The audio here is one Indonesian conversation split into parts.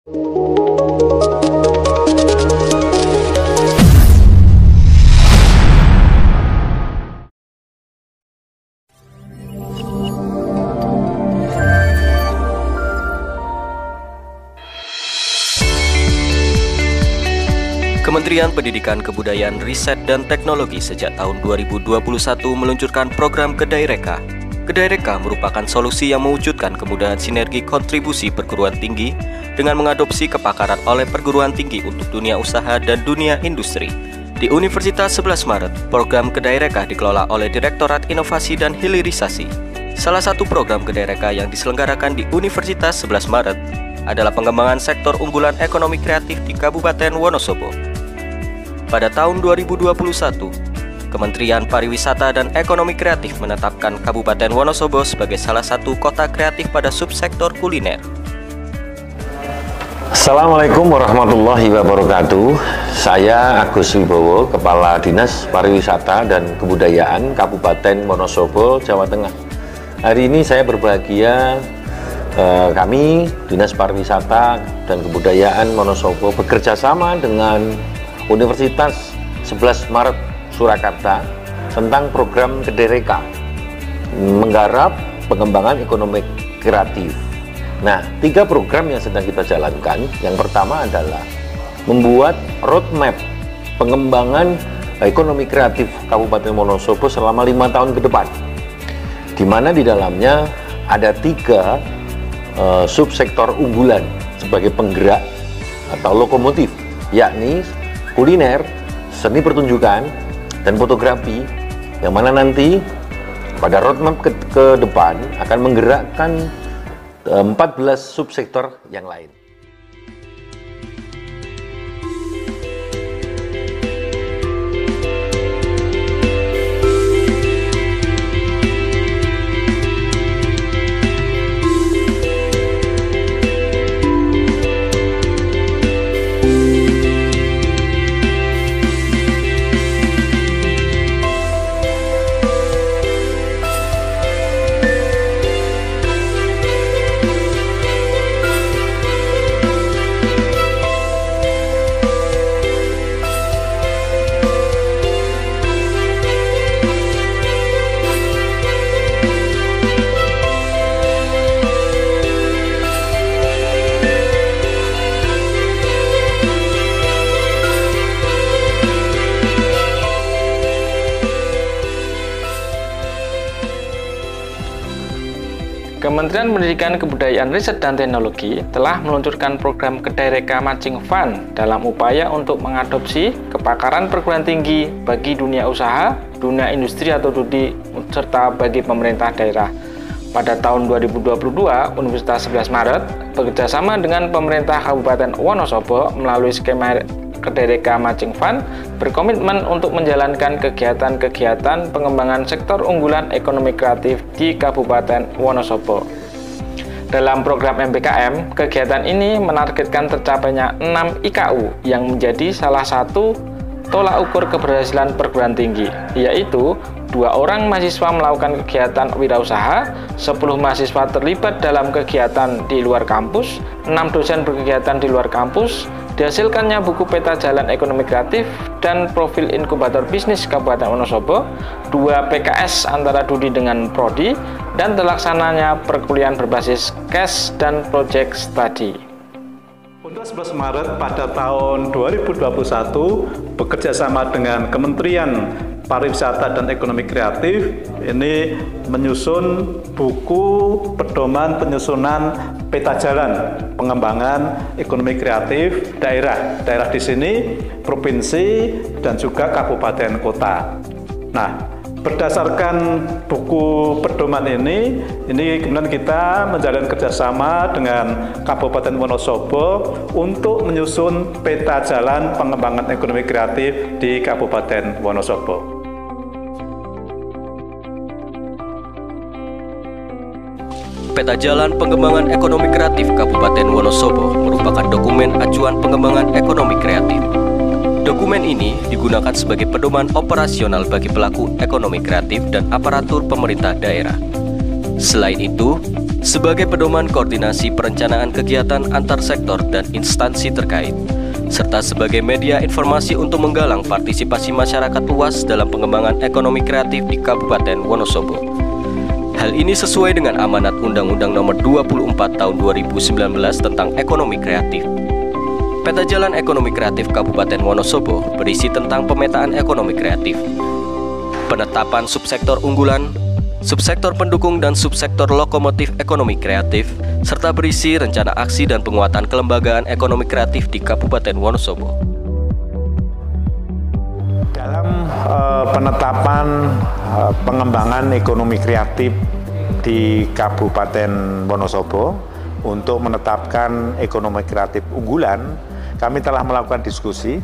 Kementerian Pendidikan, Kebudayaan, Riset, dan Teknologi sejak tahun 2021 meluncurkan program Kedai Reka. Kedai Reka merupakan solusi yang mewujudkan kemudahan sinergi kontribusi perguruan tinggi dengan mengadopsi kepakaran oleh perguruan tinggi untuk dunia usaha dan dunia industri. Di Universitas 11 Maret, program Kedai Reka dikelola oleh Direktorat Inovasi dan Hilirisasi. Salah satu program Kedai Reka yang diselenggarakan di Universitas 11 Maret adalah pengembangan sektor unggulan ekonomi kreatif di Kabupaten Wonosobo. Pada tahun 2021, Kementerian Pariwisata dan Ekonomi Kreatif menetapkan Kabupaten Wonosobo sebagai salah satu kota kreatif pada subsektor kuliner. Assalamualaikum warahmatullahi wabarakatuh. Saya Agus Wibowo, Kepala Dinas Pariwisata dan Kebudayaan Kabupaten Wonosobo, Jawa Tengah. Hari ini saya berbahagia kami Dinas Pariwisata dan Kebudayaan Wonosobo bekerja sama dengan Universitas 11 Maret Surakarta tentang program Kedai Reka menggarap pengembangan ekonomi kreatif. Nah, 3 program yang sedang kita jalankan. Yang pertama adalah membuat roadmap pengembangan ekonomi kreatif Kabupaten Wonosobo selama 5 tahun ke depan, di mana di dalamnya ada 3 subsektor unggulan sebagai penggerak atau lokomotif, yakni kuliner, seni pertunjukan, dan fotografi, yang mana nanti pada roadmap ke depan akan menggerakkan 14 subsektor yang lain. Kementerian Pendidikan, Kebudayaan, Riset, dan Teknologi telah meluncurkan program Kedai Reka Matching Fund dalam upaya untuk mengadopsi kepakaran perguruan tinggi bagi dunia usaha, dunia industri atau studi, serta bagi pemerintah daerah. Pada tahun 2022, Universitas 11 Maret bekerjasama dengan pemerintah Kabupaten Wonosobo melalui skema Kedai Reka Matching Fund berkomitmen untuk menjalankan kegiatan-kegiatan pengembangan sektor unggulan ekonomi kreatif di Kabupaten Wonosobo. Dalam program MPKM, kegiatan ini menargetkan tercapainya 6 IKU yang menjadi salah satu tolak ukur keberhasilan perguruan tinggi, yaitu 2 orang mahasiswa melakukan kegiatan wirausaha, 10 mahasiswa terlibat dalam kegiatan di luar kampus, 6 dosen berkegiatan di luar kampus, dihasilkannya buku peta jalan ekonomi kreatif dan profil inkubator bisnis Kabupaten Wonosobo, 2 PKS antara Dudi dengan Prodi, dan terlaksananya perkuliahan berbasis cash dan project study. Universitas 11 Maret pada tahun 2021 bekerjasama dengan Kementerian Pariwisata dan Ekonomi Kreatif ini menyusun buku pedoman penyusunan peta jalan pengembangan ekonomi kreatif daerah di sini provinsi dan juga kabupaten kota. Nah, berdasarkan buku pedoman ini kemudian kita menjalin kerjasama dengan Kabupaten Wonosobo untuk menyusun peta jalan pengembangan ekonomi kreatif di Kabupaten Wonosobo. Peta Jalan Pengembangan Ekonomi Kreatif Kabupaten Wonosobo merupakan dokumen acuan pengembangan ekonomi kreatif. Dokumen ini digunakan sebagai pedoman operasional bagi pelaku ekonomi kreatif dan aparatur pemerintah daerah. Selain itu, sebagai pedoman koordinasi perencanaan kegiatan antar sektor dan instansi terkait, serta sebagai media informasi untuk menggalang partisipasi masyarakat luas dalam pengembangan ekonomi kreatif di Kabupaten Wonosobo. Hal ini sesuai dengan amanat Undang-Undang Nomor 24 Tahun 2019 tentang ekonomi kreatif. Peta Jalan Ekonomi Kreatif Kabupaten Wonosobo berisi tentang pemetaan ekonomi kreatif, penetapan subsektor unggulan, subsektor pendukung dan subsektor lokomotif ekonomi kreatif, serta berisi rencana aksi dan penguatan kelembagaan ekonomi kreatif di Kabupaten Wonosobo. Dalam penetapan pengembangan ekonomi kreatif di Kabupaten Wonosobo untuk menetapkan ekonomi kreatif unggulan, kami telah melakukan diskusi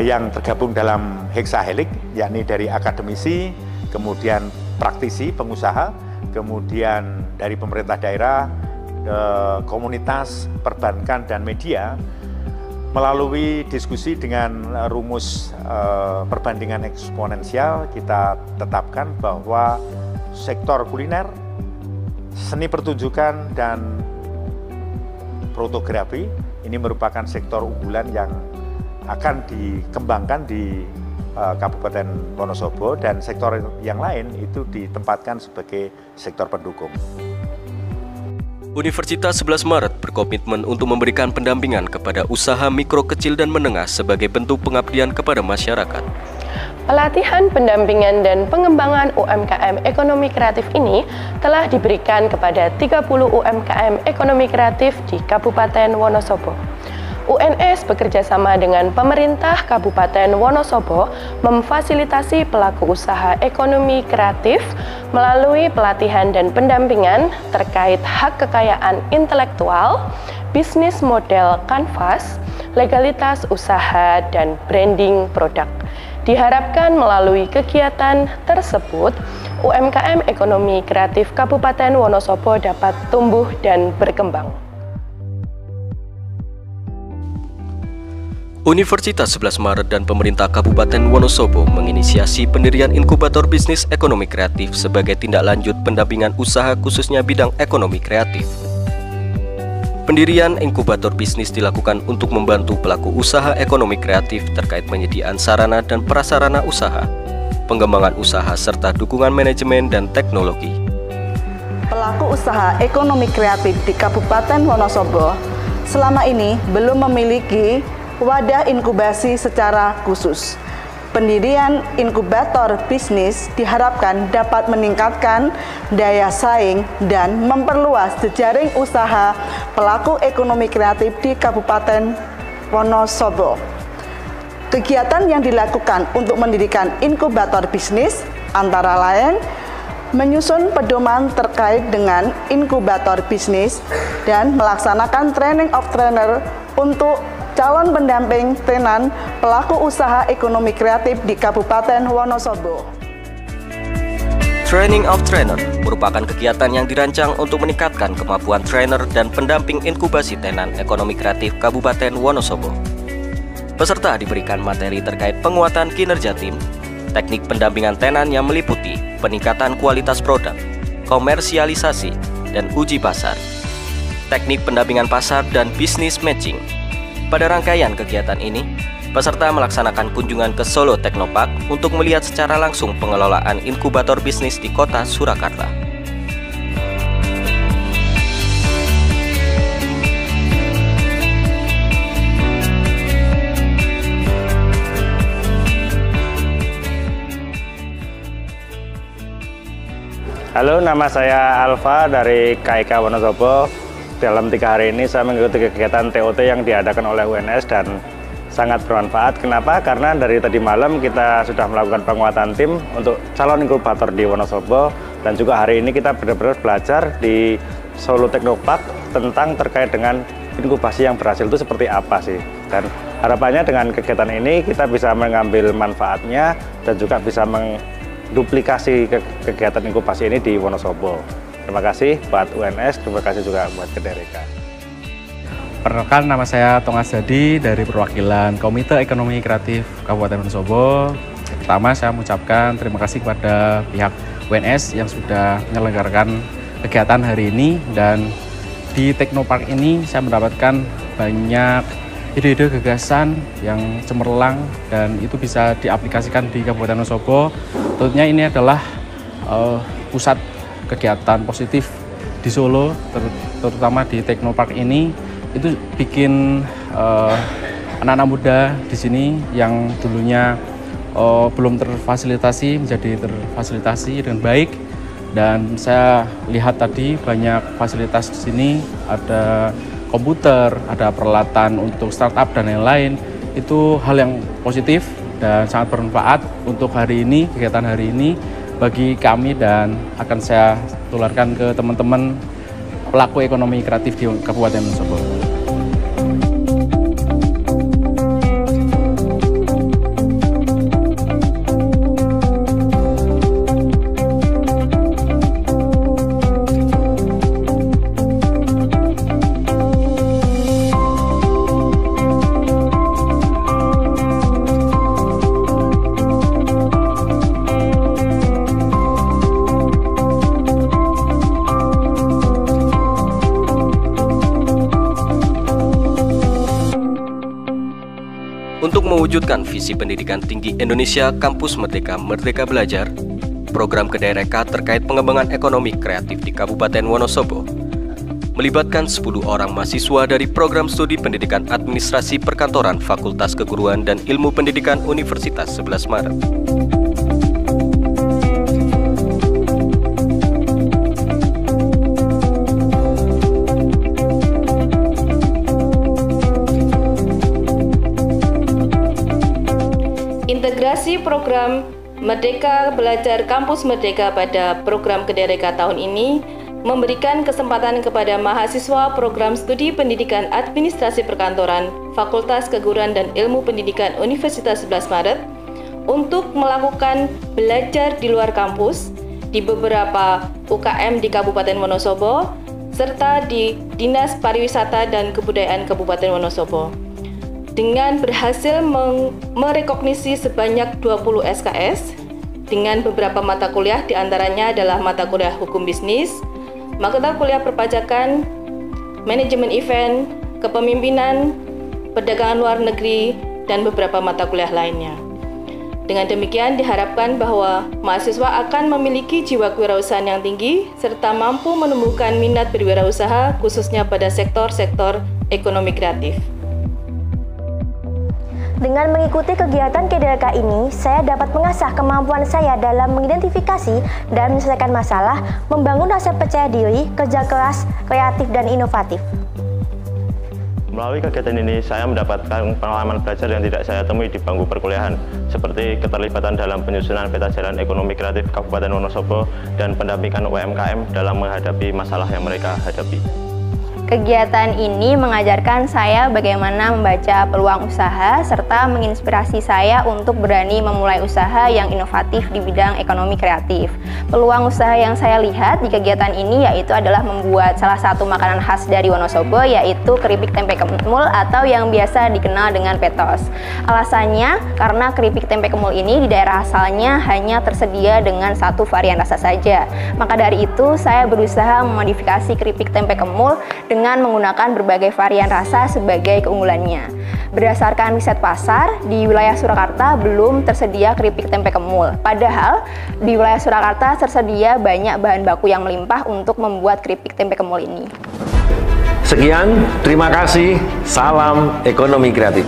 yang tergabung dalam heksahelik, yakni dari akademisi, kemudian praktisi, pengusaha, kemudian dari pemerintah daerah, komunitas, perbankan, dan media. Melalui diskusi dengan rumus perbandingan eksponensial, kita tetapkan bahwa sektor kuliner, seni pertunjukan, dan fotografi ini merupakan sektor unggulan yang akan dikembangkan di Kabupaten Wonosobo, dan sektor yang lain itu ditempatkan sebagai sektor pendukung. Universitas 11 Maret berkomitmen untuk memberikan pendampingan kepada usaha mikro, kecil, dan menengah sebagai bentuk pengabdian kepada masyarakat. Pelatihan, pendampingan, dan pengembangan UMKM ekonomi kreatif ini telah diberikan kepada 30 UMKM ekonomi kreatif di Kabupaten Wonosobo. UNS bekerjasama dengan pemerintah Kabupaten Wonosobo memfasilitasi pelaku usaha ekonomi kreatif melalui pelatihan dan pendampingan terkait hak kekayaan intelektual, bisnis model kanvas, legalitas usaha, dan branding produk. Diharapkan melalui kegiatan tersebut, UMKM ekonomi kreatif Kabupaten Wonosobo dapat tumbuh dan berkembang. Universitas 11 Maret dan pemerintah Kabupaten Wonosobo menginisiasi pendirian inkubator bisnis ekonomi kreatif sebagai tindak lanjut pendampingan usaha khususnya bidang ekonomi kreatif. Pendirian inkubator bisnis dilakukan untuk membantu pelaku usaha ekonomi kreatif terkait penyediaan sarana dan prasarana usaha, pengembangan usaha, serta dukungan manajemen dan teknologi. Pelaku usaha ekonomi kreatif di Kabupaten Wonosobo selama ini belum memiliki wadah inkubasi secara khusus. Pendirian inkubator bisnis diharapkan dapat meningkatkan daya saing dan memperluas jejaring usaha pelaku ekonomi kreatif di Kabupaten Wonosobo. Kegiatan yang dilakukan untuk mendirikan inkubator bisnis antara lain menyusun pedoman terkait dengan inkubator bisnis dan melaksanakan training of trainer untuk calon pendamping tenan pelaku usaha ekonomi kreatif di Kabupaten Wonosobo. Training of Trainer merupakan kegiatan yang dirancang untuk meningkatkan kemampuan trainer dan pendamping inkubasi tenan ekonomi kreatif Kabupaten Wonosobo. Peserta diberikan materi terkait penguatan kinerja tim, teknik pendampingan tenan yang meliputi peningkatan kualitas produk, komersialisasi, dan uji pasar, teknik pendampingan pasar, dan bisnis matching. Pada rangkaian kegiatan ini, peserta melaksanakan kunjungan ke Solo Teknopark untuk melihat secara langsung pengelolaan inkubator bisnis di kota Surakarta. Halo, nama saya Alfa dari KIK Wonosobo. Dalam 3 hari ini saya mengikuti kegiatan TOT yang diadakan oleh UNS dan sangat bermanfaat. Kenapa? Karena dari tadi malam kita sudah melakukan penguatan tim untuk calon inkubator di Wonosobo, dan juga hari ini kita benar-benar belajar di Solo Teknopark tentang terkait dengan inkubasi yang berhasil itu seperti apa sih. Dan harapannya dengan kegiatan ini kita bisa mengambil manfaatnya dan juga bisa menduplikasi kegiatan inkubasi ini di Wonosobo. Terima kasih buat UNS, terima kasih juga buat Kedai Reka. Perkenalkan, nama saya Tongas Jadi dari perwakilan Komite Ekonomi Kreatif Kabupaten Wonosobo. Pertama, saya mengucapkan terima kasih kepada pihak UNS yang sudah menyelenggarakan kegiatan hari ini. Dan di Teknopark ini saya mendapatkan banyak ide-ide gagasan yang cemerlang dan itu bisa diaplikasikan di Kabupaten Wonosobo. Tentunya ini adalah pusat kegiatan positif di Solo, terutama di Teknopark ini. Itu bikin anak-anak muda di sini yang dulunya belum terfasilitasi menjadi terfasilitasi dengan baik. Dan saya lihat tadi banyak fasilitas di sini, ada komputer, ada peralatan untuk startup dan lain-lain. Itu hal yang positif dan sangat bermanfaat untuk hari ini, kegiatan hari ini bagi kami, dan akan saya tularkan ke teman-teman pelaku ekonomi kreatif di Kabupaten Wonosobo. Untuk mewujudkan visi pendidikan tinggi Indonesia Kampus Merdeka Merdeka Belajar, program Kedai Reka terkait pengembangan ekonomi kreatif di Kabupaten Wonosobo melibatkan 10 orang mahasiswa dari program studi pendidikan administrasi perkantoran Fakultas Keguruan dan Ilmu Pendidikan Universitas 11 Maret. Integrasi program Merdeka Belajar Kampus Merdeka pada program Kedai Reka tahun ini memberikan kesempatan kepada mahasiswa program studi pendidikan administrasi perkantoran Fakultas Keguruan dan Ilmu Pendidikan Universitas 11 Maret untuk melakukan belajar di luar kampus di beberapa UKM di Kabupaten Wonosobo serta di Dinas Pariwisata dan Kebudayaan Kabupaten Wonosobo. Dengan berhasil merekognisi sebanyak 20 SKS dengan beberapa mata kuliah, diantaranya adalah mata kuliah Hukum Bisnis, mata kuliah Perpajakan, Manajemen Event, Kepemimpinan, Perdagangan Luar Negeri, dan beberapa mata kuliah lainnya. Dengan demikian diharapkan bahwa mahasiswa akan memiliki jiwa kewirausahaan yang tinggi serta mampu menumbuhkan minat berwirausaha khususnya pada sektor-sektor ekonomi kreatif. Dengan mengikuti kegiatan Kedai Reka ini, saya dapat mengasah kemampuan saya dalam mengidentifikasi dan menyelesaikan masalah, membangun rasa percaya diri, kerja keras, kreatif, dan inovatif. Melalui kegiatan ini, saya mendapatkan pengalaman belajar yang tidak saya temui di bangku perkuliahan, seperti keterlibatan dalam penyusunan peta jalan ekonomi kreatif Kabupaten Wonosobo dan pendampingan UMKM dalam menghadapi masalah yang mereka hadapi. Kegiatan ini mengajarkan saya bagaimana membaca peluang usaha serta menginspirasi saya untuk berani memulai usaha yang inovatif di bidang ekonomi kreatif. Peluang usaha yang saya lihat di kegiatan ini yaitu adalah membuat salah satu makanan khas dari Wonosobo, yaitu keripik tempe kemul atau yang biasa dikenal dengan petos. Alasannya karena keripik tempe kemul ini di daerah asalnya hanya tersedia dengan satu varian rasa saja. Maka dari itu saya berusaha memodifikasi keripik tempe kemul dengan menggunakan berbagai varian rasa sebagai keunggulannya. Berdasarkan riset pasar, di wilayah Surakarta belum tersedia keripik tempe kemul. Padahal di wilayah Surakarta tersedia banyak bahan baku yang melimpah untuk membuat keripik tempe kemul ini. Sekian, terima kasih. Salam ekonomi kreatif.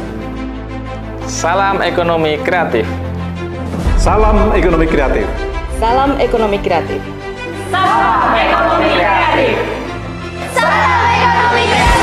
Salam ekonomi kreatif. Salam ekonomi kreatif. Salam ekonomi kreatif. Salam ekonomi kreatif. Salam ekonomi kreatif.